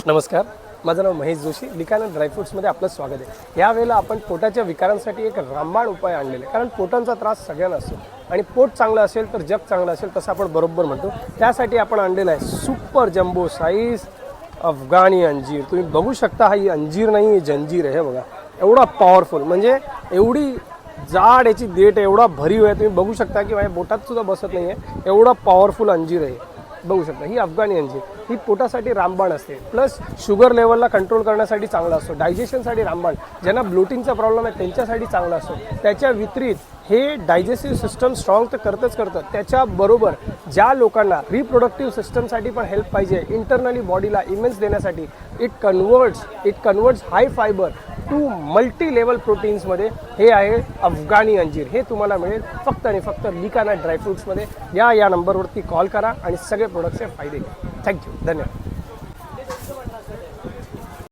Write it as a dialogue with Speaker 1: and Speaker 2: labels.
Speaker 1: नमस्कार, माझं नाव महेश जोशी. लिकाना ड्रायफ्रूट्समध्ये आपलं स्वागत आहे. यावेळेला आपण पोटाच्या विकारांसाठी एक रामबाण उपाय आणलेले, कारण पोटांचा त्रास सगळ्यांना असतो आणि पोट चांगलं असेल तर जग चांगलं असेल, तसं आपण बरोबर म्हणतो. त्यासाठी आपण आणलेलं आहे सुपर जम्बो साईज अफगाणी अंजीर. तुम्ही बघू शकता, हा ही अंजीर नाही, ही जंजीर आहे. हे बघा, एवढा पॉवरफुल, म्हणजे एवढी जाड याची देठ आहे, एवढा भरीव आहे. तुम्ही बघू शकता की माझ्या बोटात सुद्धा बसत नाही आहे, एवढा पॉवरफुल अंजीर आहे. बघू शकता, ही अफगाणी अंजीर ही पोटासाठी रामबाण असते. प्लस शुगर लेवलला कंट्रोल करण्यासाठी चांगला असतो. डायजेशनसाठी रामबाण, ज्यांना ब्लोटिंगचा प्रॉब्लेम आहे त्यांच्यासाठी चांगला असतो. त्याच्या विपरीत हे डायजेस्टिव्ह सिस्टम स्ट्रॉंग तर करतं, त्याच्याबरोबर ज्या लोकांना रिप्रोडक्टिव्ह सिस्टमसाठी पण हेल्प पाहिजे, इंटरनली बॉडीला इमेन्स देण्यासाठी, it converts high fibre to multi level प्रोटीन्समध्ये हे आहे अफगाणी अंजीर. हे तुम्हाला मिळेल फक्त आणि फक्त लिकाना ड्रायफ्रूट्समध्ये. या नंबरवरती कॉल करा आणि सगळे प्रोडक्टचे फायदे घ्या. थँक्यू, धन्यवाद.